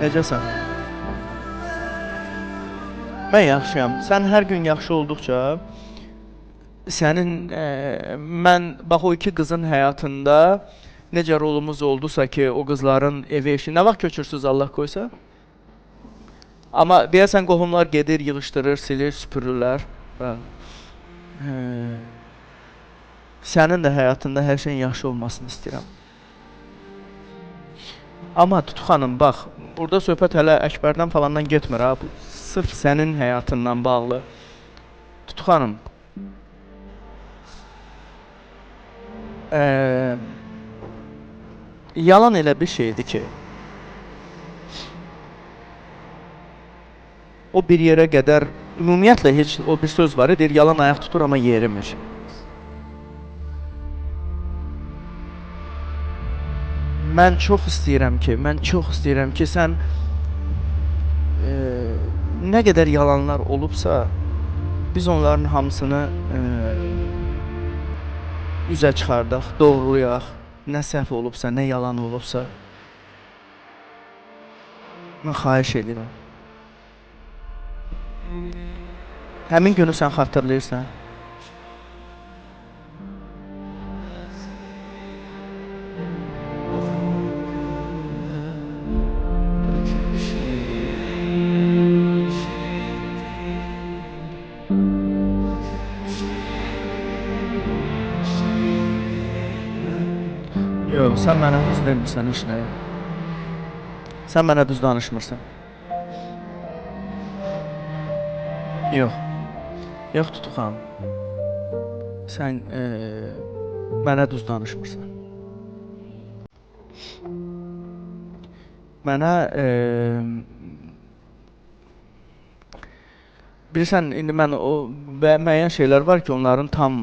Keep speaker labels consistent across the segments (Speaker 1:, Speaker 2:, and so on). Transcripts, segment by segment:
Speaker 1: Necəsən? Mən yaxşıyam. Sən hər gün yaxşı olduqca sənin mən bax o iki qızın həyatında necə rolumuz oldusa ki, o qızların evi eşi nə vaxt köçürsüz Allah qoysa? Amma deyəsən qohumlar gedir, yığışdırır, silir, süpürürlər. Sənin də həyatında hər şeyin yaxşı olmasını istəyirəm. Amma Tutu xanım, bax, burada söhbət hələ Əkbərdən falandan getmir ha. Bu sırf sənin həyatından bağlı. Tutu xanım, yalan elə bir şeydir ki, o bir yerə qədər, ümumiyyətlə heç o bir söz var, deyir, yalan ayaq tutur amma yerimir. Mən çox istəyirəm ki, sən nə qədər yalanlar olubsa, biz onların hamısını üzə çıxardaq, doğrulayaq. Nə səhv olubsa, nə yalan olubsa. Mən xahiş edirəm. Həmin günü sən xatırlayırsan. Yox, sən mənə düz vermirsən heç nəyə. Sən mənə düz danışmırsan. Yox. Yox, Tutu xanım. Sən mənə düz danışmırsan. Mənə bilirsən, indi mən o müəyyən şeylər var ki, onların tam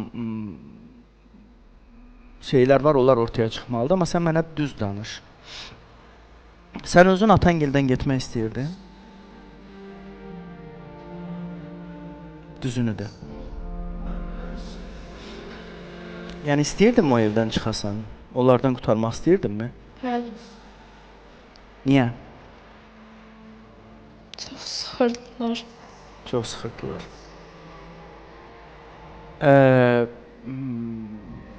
Speaker 1: şeylər var, onlar ortaya çıxmalıdır, amma sən mənə düz danış. Sən özün Atangildən getmək istəyirdin. Düzünü də. Yəni istəyirdinmi o evdən çıxasan? Onlardan qurtarmaq istəyirdinmi?
Speaker 2: Bəli.
Speaker 1: Niyə?
Speaker 2: Çox sıxırdılar.
Speaker 1: Çox sıxırdılar.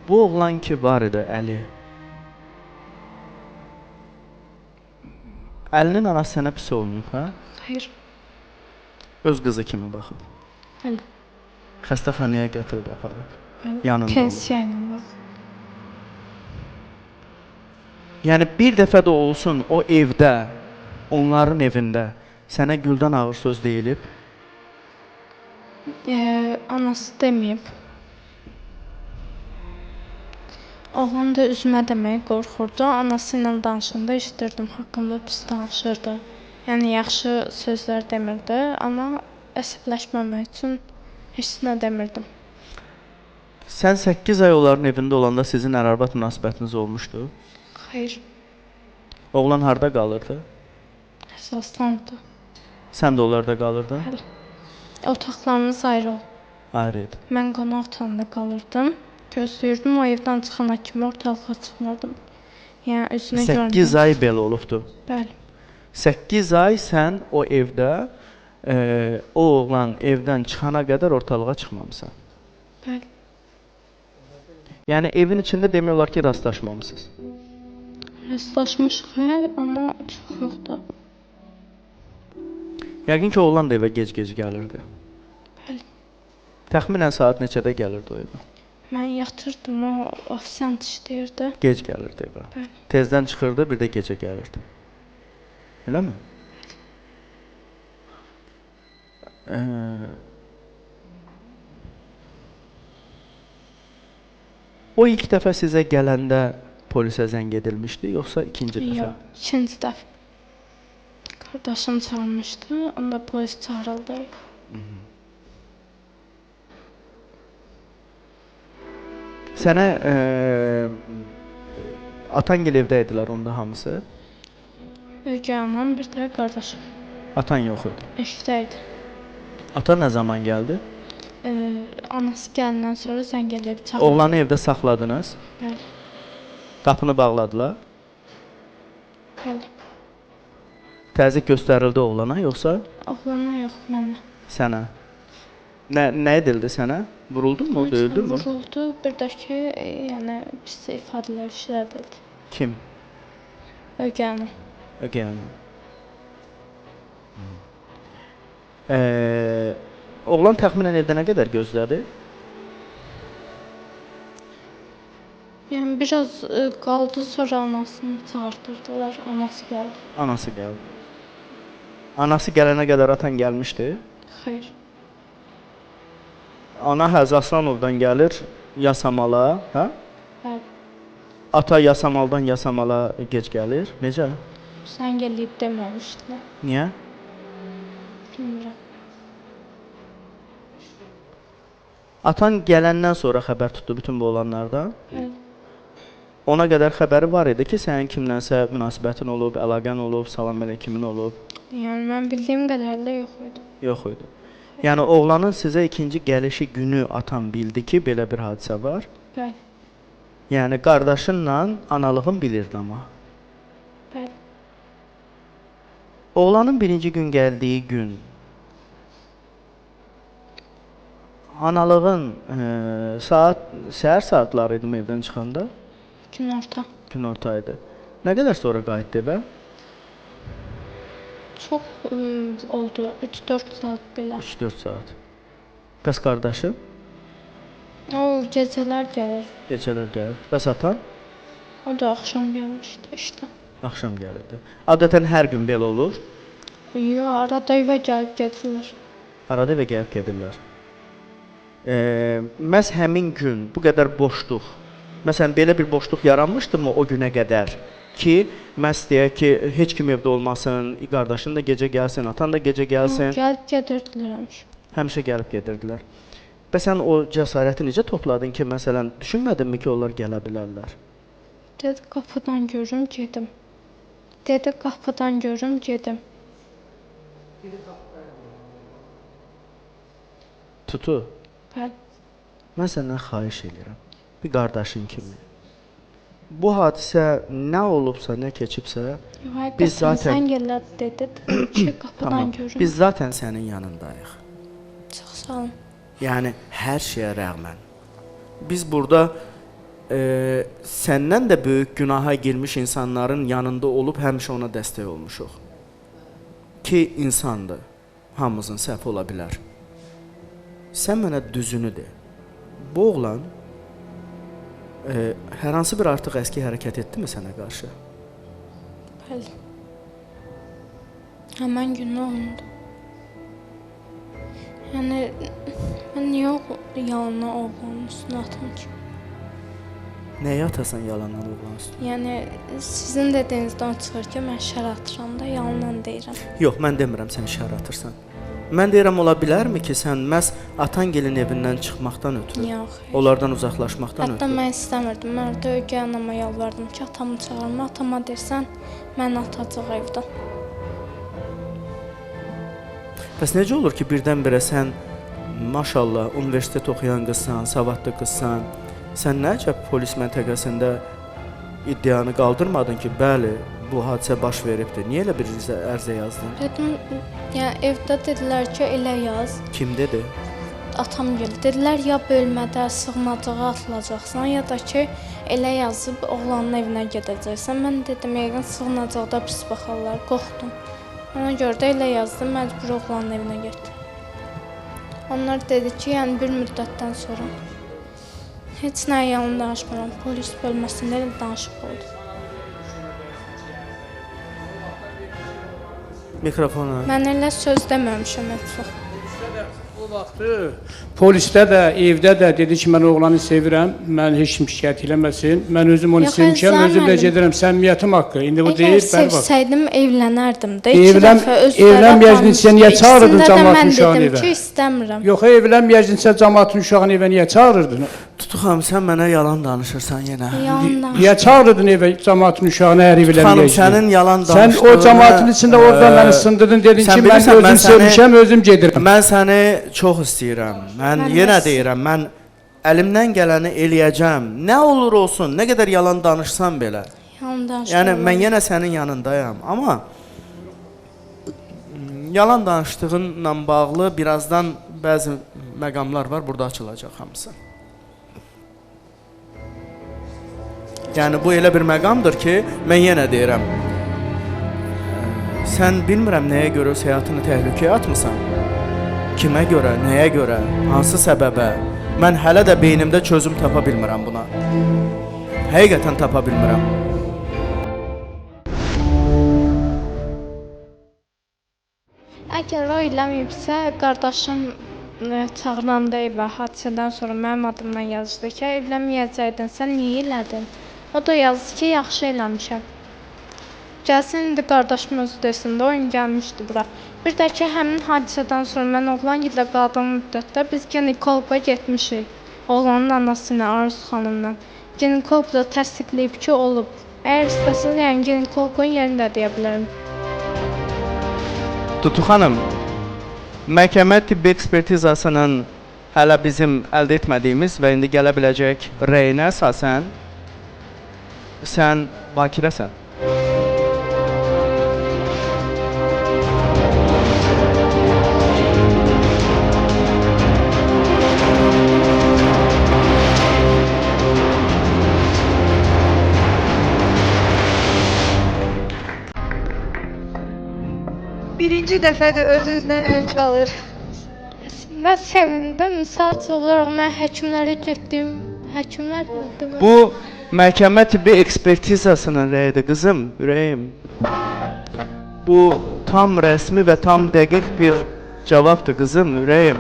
Speaker 1: Bu oğlan ki var idi, Əli. Əlinin anası sənə pis olmayıb, hə?
Speaker 2: Xeyr.
Speaker 1: Öz qızı kimi baxıb.
Speaker 2: Bəli.
Speaker 1: Xəstəxanaya gətirib aparıb.
Speaker 2: Yanında pensiya ilə bax.
Speaker 1: Yəni bir dəfə də olsun o evdə, onların evində sənə güldən ağır söz deyilib.
Speaker 2: Anası deməyib. Oğlan da üzümə deməyə qorxurdu. Anası ilə danışanda eşidirdim, haqqımda pis danışırdı. Yəni yaxşı sözlər demirdi, amma əsəbləşməmək üçün heç nə demirdim.
Speaker 1: Sən 8 ay onların evində olanda sizin ər-arvad münasibətiniz olmuşdu?
Speaker 2: Xeyr.
Speaker 1: Oğlan harda qalırdı?
Speaker 2: Əsastandı.
Speaker 1: Sən də onlarda qalırdın?
Speaker 2: Bəli. Otaqlarımız ayrı oldu.
Speaker 1: Ayrı idi.
Speaker 2: Mən qonaq otağında qalırdım. Gözləyirdim, o evdən çıxana kimi ortalığa çıxmırdım. Yəni üzünə görmürəm.
Speaker 1: 8 ay belə olubdu.
Speaker 2: Bəli.
Speaker 1: 8 ay sən o evdə, o oğlan evdən çıxana qədər ortalığa çıxmamısan.
Speaker 2: Bəli.
Speaker 1: Yəni evin içində demək olar ki, rastlaşmamısınız.
Speaker 2: Rastlaşmışıq, amma çox yoxdur.
Speaker 1: Yəqin ki, oğlan da evə gec-gec gəlirdi.
Speaker 2: Bəli.
Speaker 1: Təxminən saat neçədə gəlirdi o evə?
Speaker 2: Mən yatırdım, o ofisant işləyirdi.
Speaker 1: Gec gəlirdi evə.
Speaker 2: Bəli.
Speaker 1: Tezdən çıxırdı, bir də gecə gəlirdi. Eləmi? O ilk dəfə sizə gələndə polisə zəng edilmişdi, yoxsa ikinci dəfə?
Speaker 2: Yox, ikinci dəfə. Qardaşım çağırmışdı, onda polis çağırıldı.
Speaker 1: Sənə Atangil evdə idilər onda hamısı?
Speaker 2: Ögey anam, bir də qardaşım.
Speaker 1: Atan yox idi.
Speaker 2: Evdə idi.
Speaker 1: Ata nə zaman gəldi?
Speaker 2: Anası gələndən sonra zəng edib çağırdı.
Speaker 1: Oğlanı evdə saxladınız?
Speaker 2: Bəli.
Speaker 1: Qapını bağladılar?
Speaker 2: Bəli.
Speaker 1: Təzyiq göstərildi oğlana yoxsa
Speaker 2: Oğlana yox, mənə.
Speaker 1: sənə? Nə edildi sənə? Vuruldunmu, döyüldünmü?
Speaker 2: Vuruldu, bir də ki, yəni pis ifadələr işlədildi.
Speaker 1: Kim?
Speaker 2: Ögənim.
Speaker 1: Ögənim. Oğlan təxminən evdə nə qədər gözlədi?
Speaker 2: Yəni biraz qaldı, sonra anasını çağırtırdılar, anası gəldi.
Speaker 1: Anası gəldi. Anası gələnə qədər atan gəlmişdi.
Speaker 2: Xeyr.
Speaker 1: Ana Həzi Aslanovdan gəlir Yasamala, hə?
Speaker 2: Bəli.
Speaker 1: Ata Yasamaldan Yasamala gec gəlir. Necə?
Speaker 2: Sən gəlib deməmişdilər.
Speaker 1: Niyə?
Speaker 2: Bilmirəm.
Speaker 1: Atan gələndən sonra xəbər tutdu bütün bu olanlardan.
Speaker 2: Bəli.
Speaker 1: Ona qədər xəbəri var idi ki, sənin kimlənsə münasibətin olub, əlaqən olub, salam əleykimin olub.
Speaker 2: Yəni mən bildiyim qədərlə yox idi.
Speaker 1: Yox idi. Yəni oğlanın sizə ikinci gəlişi günü atan bildi ki, belə bir hadisə var.
Speaker 2: Bəli.
Speaker 1: Yəni qardaşınla analığın bilirdi amma.
Speaker 2: Bəli.
Speaker 1: Oğlanın birinci gün gəldiyi gün analığın səhər saatları idi evdən çıxanda?
Speaker 2: Günorta.
Speaker 1: Günorta idi. Nə qədər sonra qayıtdı evə?
Speaker 2: Çox oldu, 3-4 saat belə.
Speaker 1: 3-4 saat. Bəs qardaşı?
Speaker 2: O gecələr gəlir.
Speaker 1: Gecələr gəlir. Bəs atan?
Speaker 2: O da axşam gəlmişdi işte.
Speaker 1: Axşam gəlirdi. Adətən hər gün belə olur.
Speaker 2: Yox, arada evə gəlib gedirlər.
Speaker 1: Arada evə gəlib gedirlər. Məhz həmin gün bu qədər boşluq, məsələn belə bir boşluq yaranmışdımı o günə qədər ki, məhz deyək ki, heç kim evdə olmasın, qardaşın da gecə gəlsin, atan da gecə gəlsin.
Speaker 2: Gəlib gedirdilər həmişə.
Speaker 1: Həmişə gəlib gedirdilər. Bəs sən o cəsarəti necə topladın ki, məsələn, düşünmədinmi ki, onlar gələ bilərlər?
Speaker 2: Dedi qapıdan görüm gedim. Dedi qapıdan görüm gedim.
Speaker 1: Tutu,
Speaker 2: Bəli.
Speaker 1: mən səndən xahiş edirəm, bir qardaşın kimi. Bu hadisə nə olubsa, nə keçibsə, biz zaten
Speaker 2: sən gələ dedi ki, qapıdan
Speaker 1: tamam,
Speaker 2: görüm.
Speaker 1: biz zaten sənin yanındayıq.
Speaker 2: Çox sağ olun.
Speaker 1: Yəni hər şeyə rəğmən. Biz burada səndən də böyük günaha girmiş insanların yanında olub həmişə ona dəstək olmuşuq. Ki insandır. Hamımızın səhvi ola bilər. Sən mənə düzünü de. Bu oğlan hər hansı bir artıq əski hərəkət etdimi sənə qarşı?
Speaker 2: Bəli. Həmən gün oldu. Yəni mən niyə yalanla oğlanın üstünə atım ki?
Speaker 1: Nəyə atasan yalandan oğlanın üstünə?
Speaker 2: Yəni sizin dediyinizdən çıxır ki, mən şər atıram da yalanla deyirəm.
Speaker 1: Yox, mən demirəm sən şər atırsan. Mən deyirəm, ola bilərmi ki, sən məhz Atangilin evindən çıxmaqdan ötürü,
Speaker 2: Yox.
Speaker 1: onlardan uzaqlaşmaqdan
Speaker 2: Hətta
Speaker 1: ötürü?
Speaker 2: mən istəmirdim. Mən orada ögey anama yalvardım ki, atamı çağırma. Atama dersən, məni atacaq evdən.
Speaker 1: Bəs necə olur ki, birdən-birə sən maşallah universitet oxuyan qızsan, savadlı qızsan, sən nə əcəb polis məntəqəsində iddianı qaldırmadın ki, bəli, bu hadisə baş veribdir. Niyə elə bir ərizə yazdın?
Speaker 2: Dedim, yəni evdə dedilər ki, elə yaz.
Speaker 1: Kim dedi?
Speaker 2: Atam gəldi. Dedilər ya bölmədə sığınacağa atılacaqsan, ya da ki, elə yazıb oğlanın evinə gedəcəksən. Mən dedim, yəqin sığınacaqda pis baxarlar, qorxdum. Ona görə də elə yazdım, məcbur oğlanın evinə getdim. Onlar dedi ki, yəni bir müddətdən sonra heç nəyə yalan danışmıram. Polis bölməsində elə danışıq oldu.
Speaker 1: Mikrofona.
Speaker 2: Mən elə söz deməmişəm heç vaxt.
Speaker 3: O vaxtı polisdə də, evdə də dedi ki, mən oğlanı sevirəm, mən heç kim şikayət eləməsin. Mən özüm onu
Speaker 2: Yox,
Speaker 3: sevmişəm,
Speaker 2: Əzizə
Speaker 3: özüm də
Speaker 2: müəllim.
Speaker 3: gedirəm səmimiyyətim haqqı. İndi bu deyil,
Speaker 2: Əgər
Speaker 3: bəli bax.
Speaker 2: sevsəydim evlənərdim də. İki dəfə özləri
Speaker 3: Evlənməyəcəksən, niyə çağırırdın cəmaatın uşağını
Speaker 2: uşağını
Speaker 3: evə?
Speaker 2: Mən dedim ki, istəmirəm.
Speaker 3: Yox, evlənməyəcəksən cəmaatın uşağını evə niyə çağırırdın?
Speaker 1: Tutuxam, sən mənə yalan danışırsan yenə.
Speaker 2: Yalan.
Speaker 3: Niyə çağırırdın evə cəmaatın uşağını hər evlənməyəcəksən?
Speaker 1: Xanım, sənin yalan
Speaker 3: Sən
Speaker 1: danışdığını...
Speaker 3: o cəmaatın içində oradan məni sındırdın, dedin
Speaker 1: sən
Speaker 3: ki, mən
Speaker 1: bilirsən,
Speaker 3: özüm sevmişəm, özüm gedirəm.
Speaker 1: Mən səni çox istəyirəm. Mən yenə deyirəm, mən əlimdən gələni eləyəcəm. Nə olur olsun, nə qədər yalan danışsam belə.
Speaker 2: Yalan danışmıram.
Speaker 1: Yəni mən yenə sənin yanındayam, amma yalan danışdığınla bağlı birazdan bəzi məqamlar var, burada açılacaq hamısı. Yəni bu elə bir məqamdır ki, mən yenə deyirəm. Sən bilmirəm nəyə görə öz həyatını təhlükəyə atmısan? Kimə görə, nəyə görə, hansı səbəbə? Mən hələ də beynimdə çözüm tapa bilmirəm buna. Həqiqətən tapa bilmirəm.
Speaker 2: Əgər o eləməyibsə, qardaşım çağıranda evə hadisədən sonra mənim adımdan yazdı ki, evlənməyəcəkdin, sən niyə elədin? O da yazdı ki, yaxşı eləmişəm. Gəlsin indi qardaşım özü desin də, oyun gəlmişdi bura. Bir də ki, həmin hadisədən sonra mən oğlan ilə qaldığım müddətdə biz ginekoloqa getmişik. Oğlanın anası ilə, Arzu xanımla. Ginekoloq da təsdiqləyib ki, olub. Əgər istəsəz, yəni ginekoloqun yerini də deyə bilərəm.
Speaker 1: Tutu xanım, məhkəmə tibbi ekspertizasının hələ bizim əldə etmədiyimiz və indi gələ biləcək rəyinə əsasən sən bakirəsən.
Speaker 4: Birinci dəfədir öz-özündən öc alır.
Speaker 2: Mən sevindim. Sadəcə olaraq mən həkimlərə getdim. Həkimlər dedi.
Speaker 1: Bu məhkəmə tibbi ekspertizasının rəyidir qızım, ürəyim. Bu tam rəsmi və tam dəqiq bir cavabdır qızım, ürəyim.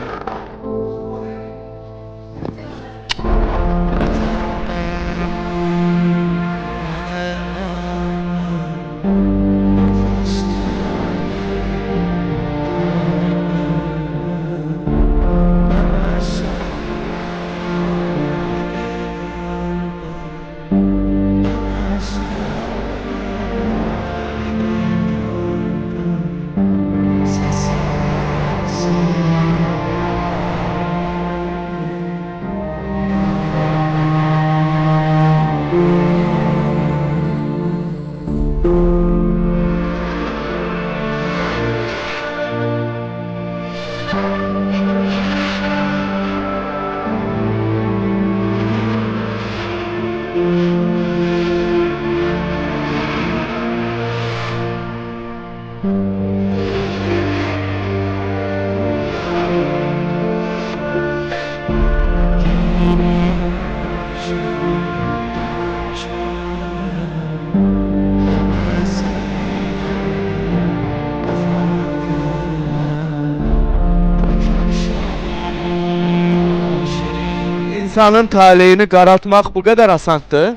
Speaker 1: İnsanın taleyini qaraltmaq bu qədər asandır.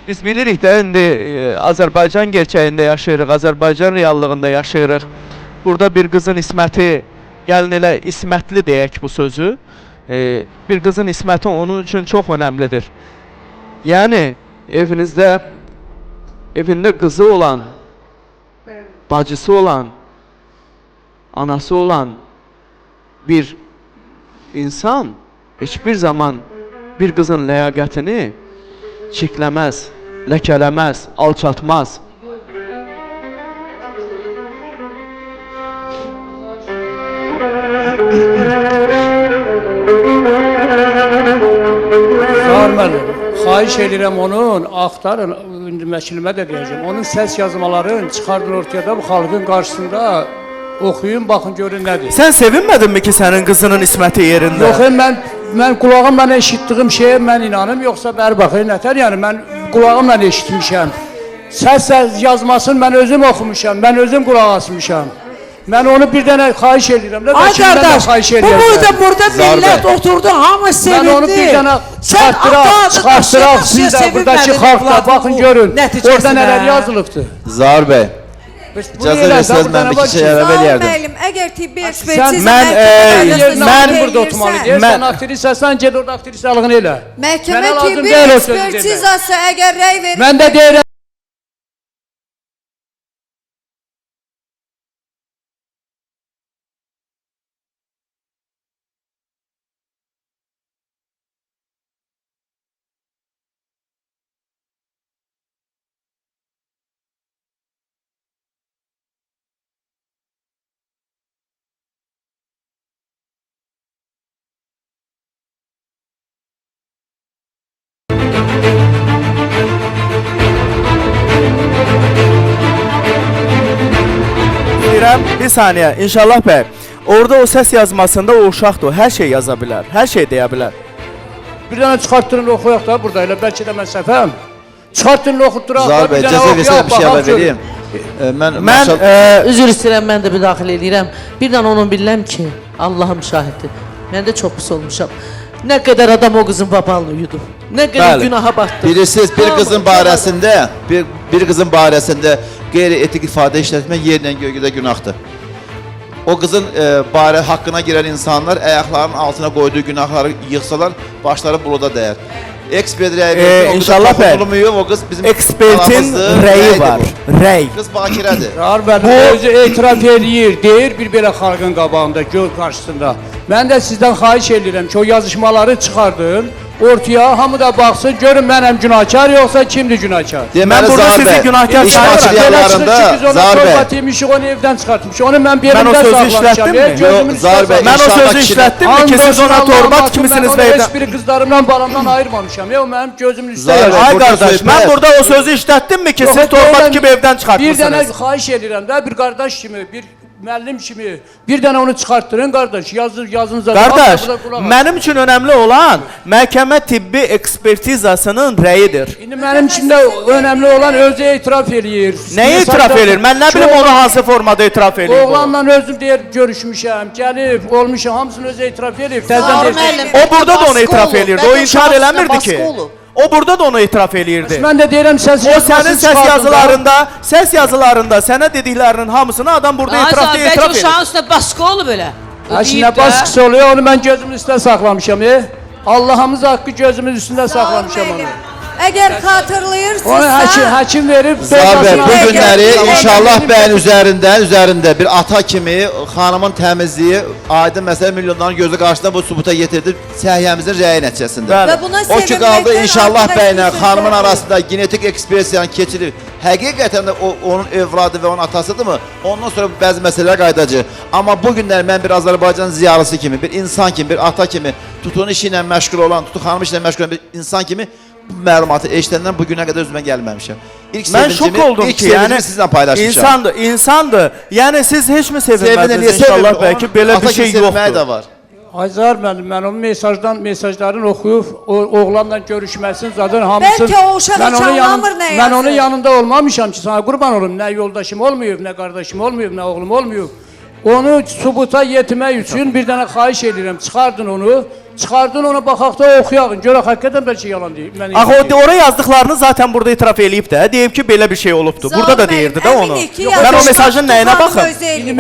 Speaker 1: Biz bilirik də indi Azərbaycan gerçəyində yaşayırıq, Azərbaycan reallığında yaşayırıq. Burada bir qızın isməti, gəlin elə ismətli deyək bu sözü. Bir qızın isməti onun üçün çox önəmlidir. Yəni evində qızı olan, bacısı olan, anası olan bir insan heç bir zaman bir qızın ləyaqətini çirkləməz, ləkələməz, alçatmaz.
Speaker 3: Zahir müəllim, xahiş edirəm onun, axtarın, indi məkilimə də deyəcəm, onun səs yazmalarını çıxardın ortaya da bu xalqın qarşısında oxuyun, baxın, görün nədir.
Speaker 1: Sən sevinmədinmi ki, sənin qızının isməti yerində?
Speaker 3: Yox, mən qulağımla eşitdiyim şeyə mən inanım, yoxsa bəri baxın, nətər, yəni mən qulağımla eşitmişəm. Səs yazmasını mən özüm oxumuşam, mən özüm qulaq asmışam. Mən onu bir dənə xahiş edirəm.
Speaker 5: Ay qardaş, burada millət oturdu, hamı sevindi.
Speaker 3: Mən onu bir dənə çıxartdıraq, siz də buradakı xalqda baxın, görün. Orada nələr yazılıbdır.
Speaker 6: Zahir bəy, icazə versəz mən bir şey əlavə
Speaker 4: Zahir
Speaker 6: eləyərdim.
Speaker 4: müəllim, əgər tibbi ekspertiza
Speaker 3: Mən burada oturmalı deyir, sən aktrisasan, ged orada aktrisalığını elə.
Speaker 4: Məhkəmə
Speaker 3: Mənə lazım
Speaker 4: tibbi
Speaker 3: deyil o sözü demək.
Speaker 4: ekspertizası əgər rəy verir.
Speaker 3: Mən də deyirəm.
Speaker 1: istəyirəm. Bir saniyə, İnşallah bəy. Orada o səs yazmasında o uşaqdır, o hər şey yaza bilər, hər şey deyə bilər.
Speaker 3: Bir dənə çıxartdırın oxuyaq da burada elə bəlkə də mən səhvəm. Çıxartdırın oxutduraq da
Speaker 6: Zahir
Speaker 3: bir
Speaker 6: bəy,
Speaker 3: dənə
Speaker 6: cəza versə
Speaker 3: oxuyaq
Speaker 6: bir şey əlavə
Speaker 3: baxaq görün.
Speaker 6: vereyim. Mən
Speaker 1: Mən
Speaker 5: Üzr istəyirəm, mən də bir daxil edirəm. Bir dənə onu bilirəm ki, Allahım şahiddir. Mən də çox pis olmuşam. Nə qədər adam o qızın babalını uyudu. Nə qədər
Speaker 1: Bəli.
Speaker 5: günaha batdı.
Speaker 6: bilirsiniz bir qızın barəsində, bir qızın barəsində qeyri-etik ifadə işlətmək yerlə göydə günahdır. O qızın haqqına girən insanlar ayaqlarının altına qoyduğu günahları yığsalar, başları buluda dəyər. Ekspert rəyi verir, o qıza
Speaker 1: İnşallah bəy.
Speaker 6: toxunulmuyor, o qız bizim
Speaker 1: Ekspertin
Speaker 6: aramızdır,
Speaker 1: rəyi
Speaker 6: rəydir
Speaker 1: var.
Speaker 6: bu.
Speaker 1: Rəy.
Speaker 6: Qız bakirədir.
Speaker 3: Zahir bəy özü etiraf eləyir, deyir bir belə xalqın qabağında, göl qarşısında. Mən də sizdən xahiş edirəm ki, o yazışmaları çıxardın, ortaya hamı da baxsın, görün mənəm günahkar yoxsa kimdir günahkar.
Speaker 1: Mən burada
Speaker 6: Zahir
Speaker 1: sizi
Speaker 6: bəy,
Speaker 1: günahkar
Speaker 6: iş
Speaker 1: sayıram.
Speaker 6: materiallarında Zahir bəy,
Speaker 3: Zahir onu evdən çıxartmışıq, onu mən
Speaker 1: Mən o
Speaker 3: yerimdə
Speaker 1: sözü
Speaker 3: saxlamışam.
Speaker 1: işlətdimmi?
Speaker 3: Gözümün
Speaker 6: Zahir bəy,
Speaker 3: üstə
Speaker 1: Mən o
Speaker 6: İnşallah
Speaker 1: sözü
Speaker 6: kişilər-
Speaker 1: işlətdimmi ki, siz ona torbat kimisiniz
Speaker 3: və
Speaker 1: və
Speaker 3: heç biri qızlarımdan, balamdan ayırmamışam. O mənim gözümün üstə
Speaker 6: Zahir bəy,
Speaker 3: yazır.
Speaker 1: Ay
Speaker 6: burada
Speaker 1: qardaş,
Speaker 6: söhbət-
Speaker 1: mən burada o sözü işlətdimmi ki, siz torbat kimi evdən
Speaker 3: Bir
Speaker 1: çıxartmısınız?
Speaker 3: dənə xahiş edirəm də, bir qardaş kimi, bir müəllim kimi, bir dənə onu çıxartdırın qardaş, yazınıza.
Speaker 1: Qardaş,
Speaker 3: Burada qulaq as.
Speaker 1: mənim üçün önəmli olan məhkəmə tibbi ekspertizasının rəyidir.
Speaker 3: İndi mənim üçün də önəmli olan özü etiraf eləyir.
Speaker 1: Nəyi etiraf edir? Mən nə bilim onu hansı formada etiraf eləyir bu?
Speaker 3: Oğlanla özüm deyir görüşmüşəm, gəlib, olmuşam, hamısını özü etiraf edib. Təzən
Speaker 5: Zahir
Speaker 3: deyir.
Speaker 5: müəllim,
Speaker 1: O burada da onu
Speaker 5: baskı
Speaker 1: etiraf
Speaker 5: olub.
Speaker 1: eləyirdi.
Speaker 5: Bəlkə
Speaker 1: O inkar
Speaker 5: uşaq
Speaker 1: eləmirdi
Speaker 5: üstünə
Speaker 1: ki.
Speaker 5: baskı olub.
Speaker 1: O burada da onu etiraf eləyirdi.
Speaker 3: Mən də deyirəm səs
Speaker 1: O sənin səs yazılarında sənə dediklərinin hamısını adam burada etiraf
Speaker 7: Bəlkə
Speaker 1: edir.
Speaker 7: uşağın üstünə baskı olub elə. O deyib
Speaker 3: Əslində
Speaker 7: də.
Speaker 3: baskısı oluyor, onu mən gözümün üstündə saxlamışam. Allah'ımız haqqı gözümün üstündə saxlamışam onu.
Speaker 4: Əgər
Speaker 3: Onu
Speaker 4: xatırlayırsınızsa,
Speaker 3: həkim verib
Speaker 6: Zahir bəy, bu
Speaker 4: Bəy,
Speaker 6: günləri
Speaker 4: Bəy,
Speaker 6: inşallah
Speaker 3: Bəy,
Speaker 6: bəyin üzərində bir ata kimi xanımın təmizliyi aydın məsələ milyonların gözü qarşısında bu sübuta yetirdi səhiyyəmizin rəyi nəticəsində.
Speaker 1: Bəli.
Speaker 4: və buna
Speaker 6: O ki qaldı
Speaker 4: sevinməkdən
Speaker 6: inşallah
Speaker 4: artıq
Speaker 6: bəylə
Speaker 4: bir
Speaker 6: xanımın
Speaker 4: söz
Speaker 6: arasında genetik ekspresiyanın keçirir. Həqiqətən də onun övladı və onun atasıdırmı? Ondan sonra bəzi məsələlər qaydacaq. Amma bu günlər mən bir Azərbaycan ziyalısı kimi, bir insan kimi, bir ata kimi, tutun işi ilə məşğul olan, tutu xanım işlə məşğul olan bir insan kimi bu məlumatı eşidəndən bu günə qədər özümə gəlməmişəm. İlk
Speaker 1: Mən şok oldum ki, yəni
Speaker 6: sizlə paylaşmışam.
Speaker 1: insandır. Yəni siz heç mi
Speaker 6: Sevinir,
Speaker 1: sevinmədiniz
Speaker 6: niyə
Speaker 1: inşallah
Speaker 6: sevinir?
Speaker 1: bəlkə belə bir şey yoxdur.
Speaker 6: Da var.
Speaker 3: Ayzar müəllim, mən onun mesajlarını oxuyub, oğlanla görüşməsini zaten hamısını...
Speaker 4: Bəlkə o uşaq
Speaker 3: Mən onun
Speaker 4: açanlamır nə
Speaker 3: Mən
Speaker 4: yazır.
Speaker 3: onun yanında olmamışam ki, sana qurban olum, nə yoldaşım olmayıb, nə qardaşım olmayıb, nə oğlum olmayıb. Onu sübuta yetirmək üçün bir dənə xahiş edirəm, çıxardın onu, baxaq da oxuyaq, görək həqiqətən bəlkə yalan deyib.
Speaker 1: Axı oraya yazdıqlarını zaten burada etiraf eləyib də, deyib ki, belə bir şey olubdu. Burada da deyirdi də onu. Mən o mesajın nəyinə baxım?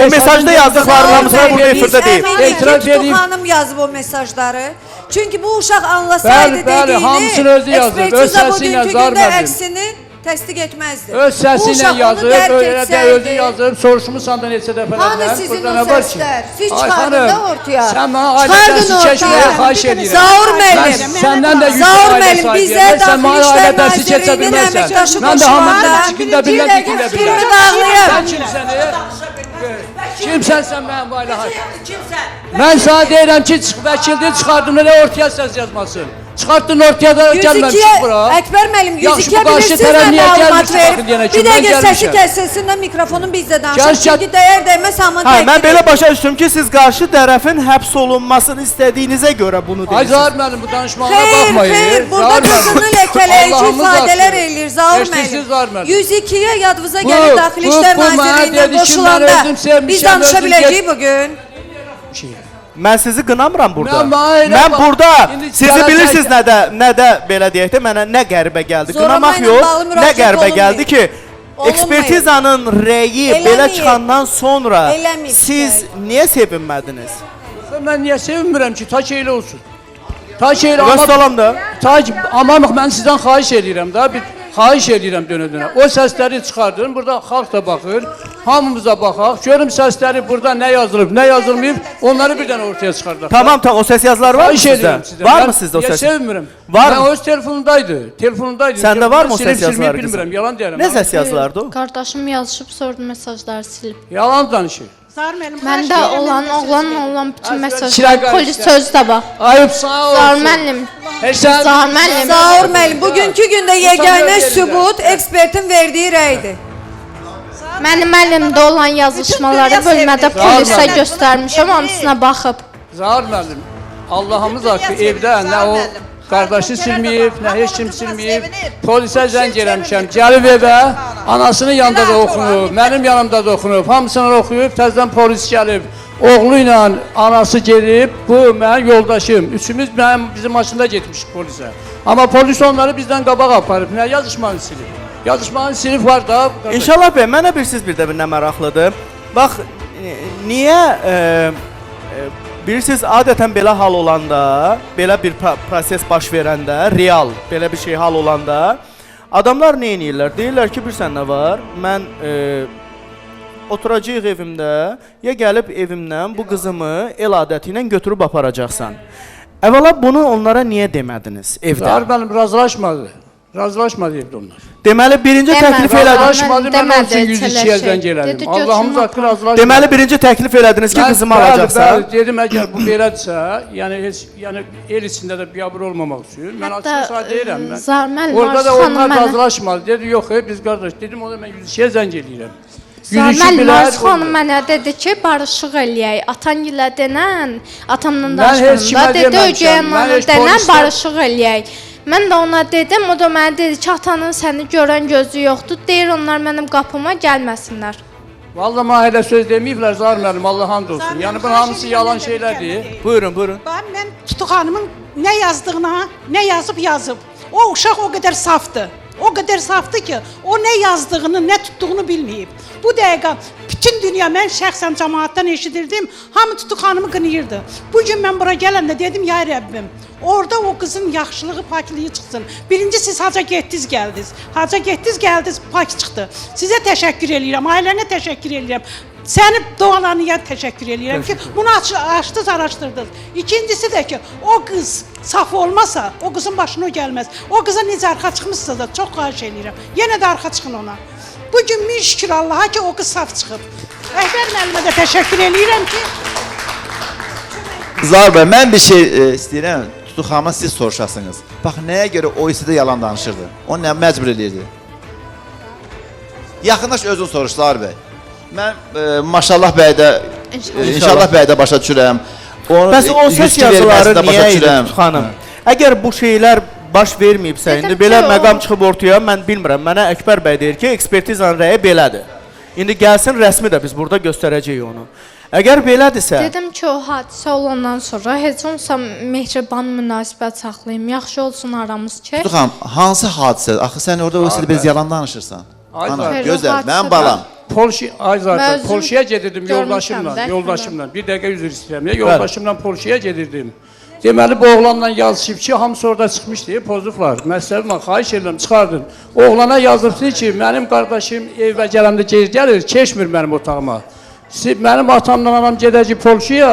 Speaker 1: O mesajda yazdıqlarının hamısını burada efirdə deyib.
Speaker 3: İtiraf
Speaker 4: Etiraf
Speaker 3: edeyim.
Speaker 4: xanım yazıb o mesajları. Çünki bu uşaq anlasaydı
Speaker 3: Bəli, hamısını özü
Speaker 4: dediyini,
Speaker 3: yazıb, öz
Speaker 4: ekspertiza
Speaker 3: səsi ilə
Speaker 4: bugünkü
Speaker 3: zar
Speaker 4: gündə
Speaker 3: müəllim.
Speaker 4: əksini təsdiq etməzdi.
Speaker 3: Öz səsi
Speaker 4: Bu
Speaker 3: ilə
Speaker 4: uşaq onu
Speaker 3: yazıb,
Speaker 4: dərk
Speaker 3: öyle də özü
Speaker 4: etsəydi-
Speaker 3: yazıb, soruşmusan da neçə dəfələrlə.
Speaker 4: Hani sizin
Speaker 3: Burada
Speaker 4: o
Speaker 3: nə var ki?
Speaker 4: səslər? Siz
Speaker 3: Ay
Speaker 4: çıxardın
Speaker 3: xanım,
Speaker 4: da ortaya.
Speaker 3: Sən mənə
Speaker 4: Çıxardın
Speaker 3: ailə dərsi
Speaker 4: ortaya.
Speaker 3: çəkməyə xahiş edirəm.
Speaker 4: Zaur müəllim.
Speaker 3: Mən səndən də yüksək
Speaker 4: Zaur
Speaker 3: ailə
Speaker 4: müəllim,
Speaker 3: sahibi
Speaker 4: bizə
Speaker 3: edirəm. Sən mənə
Speaker 4: Daxili
Speaker 3: ailə
Speaker 4: İşlər
Speaker 3: dərsi keçə
Speaker 4: Nazirliyinin
Speaker 3: bilməzsən.
Speaker 4: əməkdaşı
Speaker 3: Mən də hamının
Speaker 4: qoşulanda
Speaker 3: içində bilən
Speaker 4: bir
Speaker 3: dikində
Speaker 4: dəqiqə
Speaker 3: biləm.
Speaker 4: fikrimi bağlayım.
Speaker 3: Sən kimsən? Kimsən sən mənim bu ailə haqqı? Mən sana deyirəm ki, vəkildir, çıxardım da ortaya səs yazmasın. Çıxartdın ortaya da gəlməmişik bura.
Speaker 4: Əkbər müəllim,
Speaker 3: Yaxşı,
Speaker 4: 102-yə
Speaker 3: bu qarşı
Speaker 4: bilirsiniz
Speaker 3: tərəf
Speaker 4: nə
Speaker 3: niyə
Speaker 4: məlumat
Speaker 3: gəlmiş
Speaker 4: verir?
Speaker 3: baxın yenə ki,
Speaker 4: Bir
Speaker 3: mən
Speaker 4: dəqiqə səsi
Speaker 3: gəlmişəm.
Speaker 4: kəsilsin də mikrofonu bizdə
Speaker 3: Gəl,
Speaker 4: danışır. Çünki dəyər dəymə hamını
Speaker 1: Hə, mən
Speaker 4: təkdir
Speaker 1: belə
Speaker 4: edir.
Speaker 1: başa düşdüm ki, siz qarşı tərəfin həbs olunmasını istədiyinizə görə bunu
Speaker 3: Ay
Speaker 1: deyirsiniz.
Speaker 3: Zahir müəllim bu danışmağına
Speaker 4: Xeyr,
Speaker 3: baxmayın.
Speaker 4: xeyr, burada
Speaker 3: Zahir müəllim.
Speaker 4: qızını ləkələyici
Speaker 3: Allah'ımız
Speaker 4: ifadələr
Speaker 3: haqqı.
Speaker 4: eləyir Zaur
Speaker 3: Eşitsiz Zahir müəllim.
Speaker 4: müəllim. 102-yə yadınıza
Speaker 3: Bu-
Speaker 4: gəlir Daxili İşlər
Speaker 3: bu mənə
Speaker 4: Nazirliyindən
Speaker 3: dedi ki, mən
Speaker 4: qoşulanda
Speaker 3: özüm sevmişəm,
Speaker 4: biz danışa
Speaker 3: özüm
Speaker 4: biləcəyik bugün.
Speaker 1: Mən sizi qınamıram burada.
Speaker 3: Mən
Speaker 1: Mən burada
Speaker 3: İndi
Speaker 1: sizi
Speaker 3: gələcək-
Speaker 1: bilirsiniz nə də belə deyək də mənə nə qəribə gəldi.
Speaker 4: Zorlama
Speaker 1: Qınamaq
Speaker 4: ilə
Speaker 1: yox,
Speaker 4: bağlı
Speaker 1: nə
Speaker 4: müraciət
Speaker 1: qəribə
Speaker 4: olunmayıb.
Speaker 1: gəldi ki,
Speaker 4: Olunmayıb.
Speaker 1: ekspertizanın rəyi belə
Speaker 4: Eləməyib.
Speaker 1: çıxandan sonra
Speaker 4: Eləməyib
Speaker 1: siz
Speaker 4: şey.
Speaker 1: niyə sevinmədiniz?
Speaker 3: Mən niyə sevinmirəm ki, ta ki elə olsun. Ta ki elə
Speaker 1: Vəssalam da.
Speaker 3: amma mən sizdən xahiş edirəm da, bir xahiş edirəm dönə-dönə. O səsləri çıxardın, burada xalq da baxır, hamımıza baxaq. Görüm səsləri burada nə yazılıb, nə yazılmayıb, onları bir dənə ortaya çıxardaq.
Speaker 1: Tamam, o ses yazıları var mı
Speaker 3: Xahiş
Speaker 1: sizdə?
Speaker 3: edirəm sizdən.
Speaker 1: Var
Speaker 3: Mən
Speaker 1: mı sizdə o
Speaker 3: niyə
Speaker 1: ses?
Speaker 3: sevinmirəm?
Speaker 1: Var
Speaker 3: Mən
Speaker 1: mı?
Speaker 3: öz telefonundaydı.
Speaker 1: Səndə var mı o
Speaker 3: Silib
Speaker 1: ses
Speaker 3: silməyib
Speaker 1: yazıları?
Speaker 3: bilmirəm, yalan deyirəm.
Speaker 1: Nə səs yazılardı o?
Speaker 2: Qardaşım yazışıb sordu mesajları silib.
Speaker 3: Yalan danışır.
Speaker 2: Məndə olan bütün mesajlar
Speaker 3: Çilək
Speaker 2: polis
Speaker 3: qarışdı.
Speaker 2: sözü də bax.
Speaker 3: Ayıb sağ olsun.
Speaker 2: Zaur müəllim,
Speaker 3: Heç sən
Speaker 2: Zaur müəllim.
Speaker 4: Zaur müəllim, bugünkü gündə yeganə
Speaker 3: yerində.
Speaker 4: sübut ekspertin verdiyi rəydir.
Speaker 2: Mənim əlimdə olan yazışmaları
Speaker 4: Bütün dünya
Speaker 2: bölmədə
Speaker 4: sevdi.
Speaker 2: polisə
Speaker 4: Zaur müəllim.
Speaker 2: göstərmişəm, hamısına baxıb.
Speaker 3: Zahar müəllim, Allah'ımız haqqı evdə nə o qardaşı silməyib, nə heç kim silməyib. Polisə zəng eləmişəm, gəlib evə, anasının yanında da oxunub, mənim yanımda da oxunub, hamısını oxuyub, təzədən polis gəlib. Oğlu ilə anası gedib, bu mənim yoldaşım, üçümüz bizim maşında getmişik polisə. Amma polis onları bizdən qabaq aparıb, nə yazışmanı silib? Yazışmanı silib var da.
Speaker 1: İnşallah bəy, mənə bir də bir nə maraqlıdır. Bax, niyə bilirsiniz, adətən belə hal olanda, belə bir proses baş verəndə, real belə bir şey hal olanda adamlar nə edirlər? Deyirlər ki, bilirsən nə var? Mən oturacağıq evimdə, ya gəlib evimdən bu qızımı el adəti ilə götürüb aparacaqsan. Əvvəla bunu onlara niyə demədiniz evdə?
Speaker 3: Zahar müəllim razılaşmadı. Razılaşmadı evdə onlar.
Speaker 1: Deməli birinci təklif elədiniz.
Speaker 3: Razılaşmadı, mən onun üçün 102-yə zəng elədim. Allah'ımız haqqı razılaşmadı.
Speaker 1: Deməli birinci təklif elədiniz ki, qızımı alacaqsan.
Speaker 3: Bəli, dedim əgər bu belədirsə, yəni el içində də biabır olmamaq üçün mən açıq deyirəm mən.
Speaker 2: Zahar müəllim,
Speaker 3: Orada da
Speaker 2: Arzu
Speaker 3: onlar
Speaker 2: xanım mənə
Speaker 3: razılaşmadı. Dedi yox, biz qardaş. Dedim o da mən 102-yə zəng eləyirəm.
Speaker 2: Zahar müəllim, Arzu xanım mənə dedi ki, barışıq eləyək. Atan gilə denən, atamla danışmanda dedi, ögəyanla denən barışıq eləyək. Mən də ona dedim, o da mənə dedi ki, atanın səni görən gözü yoxdur. Deyir onlar mənim qapıma gəlməsinlər.
Speaker 3: Vallahi mən elə söz deməyiblər Zahar müəllim, Allah hamd olsun. Yəni bunun hamısı yalan şeylərdir.
Speaker 1: Buyurun, buyurun.
Speaker 8: Mən Tutu xanımın nə yazdığına, nə yazıb. O uşaq o qədər safdır. O qədər safdır ki, o nə yazdığını, nə tutduğunu bilməyib. Bu dəqiqə bütün dünya, mən şəxsən cəmaatdan eşidirdim, hamı Tutu xanımı qınayırdı. Bugün mən bura gələndə dedim, ya Rəbbim, orada o qızın yaxşılığı, paklığı çıxsın. Birinci siz haca getdiniz, gəldiniz. Haca getdiniz, gəldiniz, pak çıxdı. Sizə təşəkkür eləyirəm, ailənə təşəkkür eləyirəm. Səni doğalanıya təşəkkür eləyirəm ki, bunu açdınız, araşdırdınız. İkincisi də ki, o qız saf olmasa, o qızın başına o gəlməz. O qıza necə arxa çıxmışsa da çox xahiş eləyirəm. Yenə də arxa çıxın ona. Bugün min şükür Allaha ki, o qız saf çıxıb. Əhvər müəllimə də təşəkkür eləyirəm ki,
Speaker 6: Zahar bəy, mən bir şey istəyirəm, Tutu xanıma siz soruşasınız. Bax, nəyə görə o isə də yalan danışırdı? O nə məcbur edirdi? Yaxınlaş özün soruş Zahar bəy. Mən maşallah bəydə, inşallah bəydə başa düşürəm.
Speaker 1: Bəs o səs yazıları niyə idi Tutu xanım? Əgər bu şeylər baş verməyibsə, indi belə məqam çıxıb ortaya, mən bilmirəm. Mənə Əkbər bəy deyir ki, ekspertizanın rəyi belədir. İndi gəlsin rəsmi də biz burada göstərəcəyik onu. Əgər belədirsə...
Speaker 2: Dedim ki, o hadisə olandan sonra heç olmasa mehriban münasibət saxlayım, yaxşı olsun aramız ki.
Speaker 6: Tutu xanım, hansı hadisə? Axı sən orada o isə biz yalan danışırsan. Ana,
Speaker 2: Ferro
Speaker 6: gözəl,
Speaker 2: hadisə
Speaker 6: mənim balam.
Speaker 2: Mən
Speaker 3: Polşiyə gedirdim
Speaker 2: görmüşəm də,
Speaker 3: yoldaşımla. Bir dəqiqə üzr istəyirəm. Yoldaşımla Polşiyə gedirdim. Deməli bu oğlanla yazışıb ki, hamısı orada çıxmış deyə pozublar. Məsələn, xahiş edirəm, çıxardın. Oğlana yazıbdı ki, mənim qardaşım evə gələndə gec gəlir, keçmir mənim otağıma. Mənim atamla anam gedəcək Polşiyə,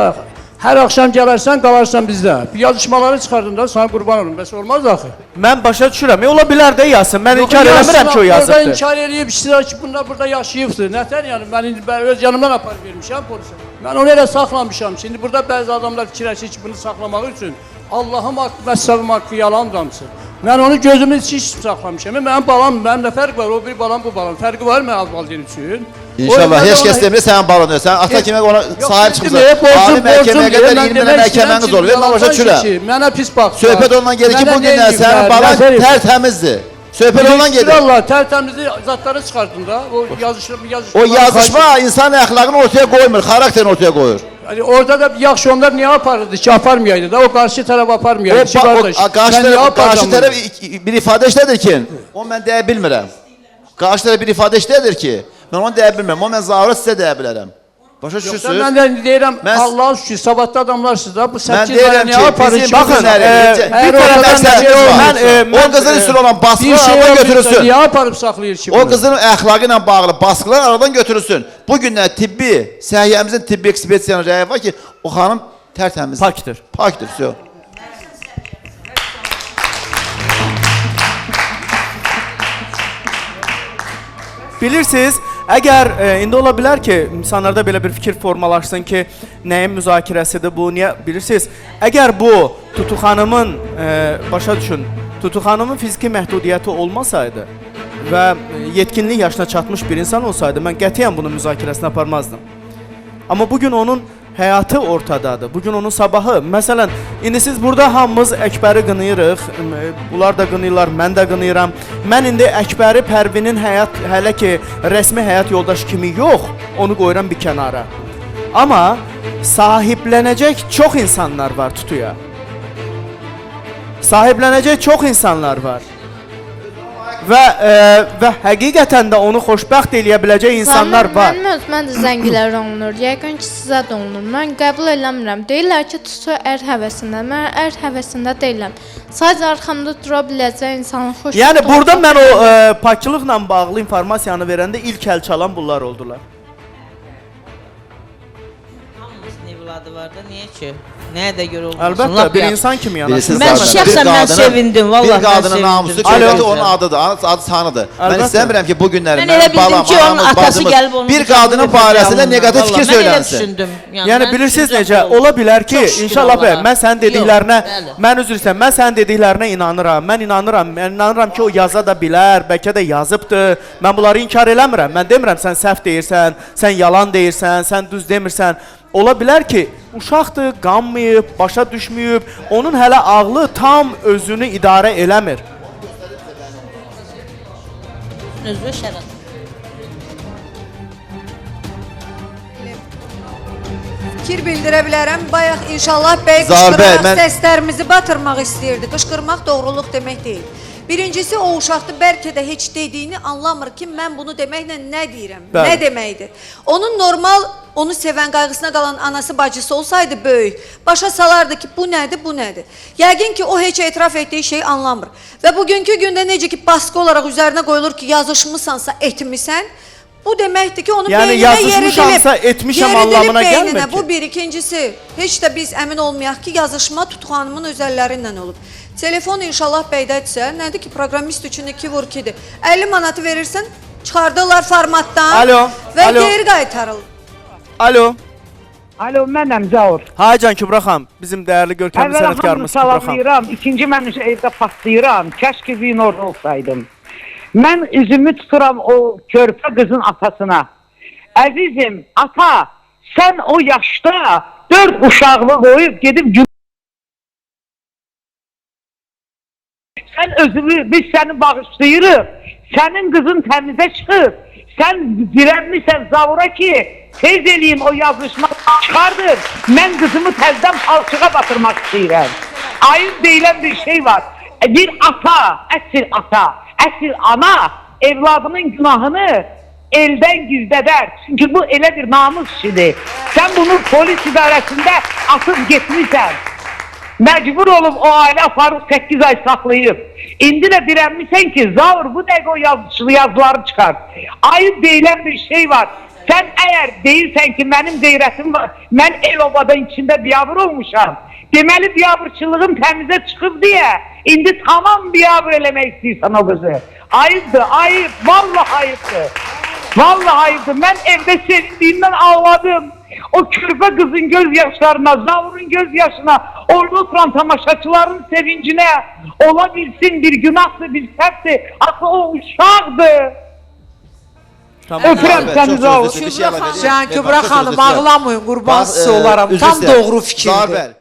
Speaker 3: hər axşam gələrsən, qalarsan bizdə. Yazışmaları çıxardın da, sana qurban olun. Bəs olmaz axı.
Speaker 1: Mən başa düşürəm. Ola bilər də yazsın. Mən inkar eləmirəm ki, o
Speaker 3: Orada
Speaker 1: yazıbdır.
Speaker 3: inkar eləyib, işlər ki, bunlar burada yaşayıbdır. Nətər yəni, mən öz yanımdan aparıb vermişəm polisə. Mən onu elə saxlamışam. Şimdi burada bəzi adamlar fikirləşir ki, bunu saxlamaq üçün Allahım haqqı, məsələm haqqı yalan damsın. Mən onu gözümün içi saxlamışam. Mənim balam, mənim nə fərq var? O bir balam, bu balam. Fərqi var mı valideyn üçün?
Speaker 6: İnşallah heç kəs demir sənin balan öyle. Sən ata kimi ona sahib çıxmısan. Ali məhkəməyə qədər 20 dənə məhkəməniz olur. Mən başa düşürəm.
Speaker 3: Mənə pis bax.
Speaker 6: Söhbət ondan gedir ki, bu günlər sənin balan tərtəmizdir. Söhbət ondan gedir.
Speaker 3: Allah tərtəmizli zatları çıxardın da. O yazışma.
Speaker 6: O yazışma insan əxlaqını ortaya qoymur, xarakterini ortaya qoyur.
Speaker 3: Yani orada da yaxşı onlar niye aparırdı ki, aparmayaydı da o karşı taraf aparmayaydı ki kardeş.
Speaker 6: Qarşı tərəf bir ifadə işlədir ki, o mən deyə bilmirəm. Qarşı tərəf bir ifadə işlədir ki, mən onu deyə bilmirəm, o mən Zahra sizə deyə bilərəm. Başa düşürsünüz?
Speaker 3: Ben de deyirəm, Allah'a şükür, sabahda adamlarsınız da, bu 8 ay niye aparır ki?
Speaker 6: Baxın, bir tərəfdən var. O qızın üstüne olan baskılar aradan götürülsün.
Speaker 3: Niye aparıb saxlayır ki?
Speaker 6: O qızın əxlaqı ilə bağlı baskılar aradan götürülsün. Bu günlər tibbi, səhiyyəmizin tibbi ekspedisiyanın rəyi var ki, o xanım tərtəmizdir.
Speaker 1: Pakdır.
Speaker 6: Pakdır, söz.
Speaker 1: Bilirsiniz, əgər indi ola bilər ki, insanlarda belə bir fikir formalaşsın ki, nəyin müzakirəsidir bu, niyə bilirsiniz? Əgər bu Tutu xanımın başa düşün, Tutu xanımın fiziki məhdudiyyəti olmasaydı, və yetkinlik yaşına çatmış bir insan olsaydı mən qətiyyən bunun müzakirəsini aparmazdım. Amma bugün onun həyatı ortadadır. Bugün onun sabahı. Məsələn, indi siz burada hamımız Əkbəri qınayırıq. Bunlar da qınayırlar, mən də qınayıram. Mən indi Əkbəri Pərvinin hələ ki rəsmi həyat yoldaşı kimi yox, onu qoyuram bir kənara. Amma sahiblənəcək çox insanlar var Tutuya. Sahiblənəcək çox insanlar var. Və həqiqətən də onu xoşbəxt eləyə biləcək insanlar var.
Speaker 2: Mənim özümə də zəngilər olunur. Yəqin ki, sizə də olunur. Mən qəbul eləmirəm. Deyirlər ki, Tutu ər həvəsində. Mən ər həvəsində deyiləm. Sadəcə arxamda dura biləcək insanın xoşbəxt.
Speaker 1: Yəni burada mən o paklılıqla bağlı informasiyanı verəndə ilk əl çalan bunlar oldular.
Speaker 7: Hamımızın evladı var da, niyə ki? Nəyə də görə olmasın?
Speaker 1: Əlbəttə bir insan kimi yanaşır.
Speaker 7: Mən şəxsən mən sevindim, vallahi
Speaker 6: Bir qadının namusu, qeyrəti onun adıdır, adı sanıdır. Mən
Speaker 1: Əlbəttə.
Speaker 6: istəmirəm ki, bu günləri
Speaker 7: Mən elə bildim ki, onun atası gəlib onun
Speaker 6: bir qadının barəsində negativ fikir
Speaker 7: Mən elə
Speaker 6: söylənsin.
Speaker 7: düşündüm.
Speaker 1: Yəni
Speaker 7: mən
Speaker 1: bilirsiniz
Speaker 7: düşüncəm
Speaker 1: necə?
Speaker 7: oldu.
Speaker 1: Ola bilər ki,
Speaker 7: Çox şükür
Speaker 1: inşallah bəy,
Speaker 7: Allaha.
Speaker 1: mən sənin dediklərinə,
Speaker 7: Yox, bəli.
Speaker 1: mən üzr istəyirəm, mən sənin dediklərinə inanıram. Mən inanıram ki, o yaza da bilər, bəlkə də yazıbdır. Mən bunları inkar eləmirəm. Mən demirəm sən səhv deyirsən, sən yalan deyirsən, sən düz demirsən. Ola bilər ki, uşaqdır, qanmayıb, başa düşməyib, onun hələ ağlı tam özünü idarə eləmir.
Speaker 7: Özünə şərət.
Speaker 4: Fikir bildirə bilərəm. Bayaq inşallah bəy
Speaker 6: Zahir bəy,
Speaker 4: qışqırmaq səslərimizi batırmaq istəyirdi. Qışqırmaq doğruluq demək deyil. Birincisi o uşaqda bəlkə də heç dediyini anlamır ki, mən bunu deməklə nə deyirəm,
Speaker 1: Bəli.
Speaker 4: nə deməkdir. Onun normal, onu sevən, qayğısına qalan anası, bacısı olsaydı böyük, başa salardı ki, bu nədir, bu nədir. Yəqin ki, o heç etiraf etdiyi şeyi anlamır. Və bugünkü gündə necə ki, baskı olaraq üzərinə qoyulur ki, yazışmısansa etmisən, bu deməkdir ki, onun
Speaker 1: Yəni
Speaker 4: beyninə
Speaker 1: yazışmışamsa etmişəm anlamına gəlmir ki.
Speaker 4: Bu bir. İkincisi, heç də biz əmin olmayaq ki, yazışma Tutxanımın öz əllərindən olub. Telefon inşallah bəydədirsə, nədir ki, proqramist üçün 2 vur 2-dir. 50 manatı verirsən, çıxardırlar formatdan
Speaker 1: Alo,
Speaker 4: və
Speaker 1: alo.
Speaker 4: geri qaytarılır.
Speaker 1: Alo.
Speaker 9: Alo, mənəm Zaur.
Speaker 1: Haycan Kübra xanım, bizim dəyərli görkəmli
Speaker 9: Əvvəla hamını
Speaker 1: sənətkarımız Kübra xanım.
Speaker 9: salamlayıram. İkinci mən evdə patlayıram. Kəşke bir orada olsaydım. Mən üzümü tuturam o körpə qızın atasına. Əzizim, ata, sən o yaşda 4 uşaqlı qoyub gedib sən özünü, biz səni bağışlayırıq. Sənin qızın təmizə çıxıb. Sən dirənmişsən Zavura ki, tez eləyim o yazışma çıxardır. Mən qızımı təzdən palçığa batırmaq istəyirəm. Ayıb deyilən bir şey var. Bir ata, əsl ana evladının günahını eldən gizlədər. Çünki bu elə bir namus işidir. Sən bunu polis idarəsində atıb getmişsən. Məcbur olub o ailə aparıb 8 ay saxlayıb. İndi də dirənmişsən ki, Zavur bu dəqiqə o yazıları çıxar. Ayıb deyilən bir şey var. Sən əgər deyirsən ki, mənim qeyrətim var, mən el-obadan içində biyabır olmuşam. Deməli biyabırçılığım təmizə çıxıb deyə, indi tamam biyabır eləmək istəyirsən o qızı. Ayıbdır, ayıb, vallahi ayıbdır. Vallahi ayıbdır. Mən evdə sevindiyimdən ağladım. O körpə qızın göz yaşlarına, Zavurun göz yaşına, orada oturan tamaşaçıların sevincinə ola bilsin bir günahdır, bir səhvdir. Axı o uşaqdır.
Speaker 1: Tamam.
Speaker 9: Öpürəm səni Zavur.
Speaker 6: Kübra xanım.
Speaker 10: Sən Kübra xanım ağlamayın, qurban sizə olaram. Tam doğru fikirdir.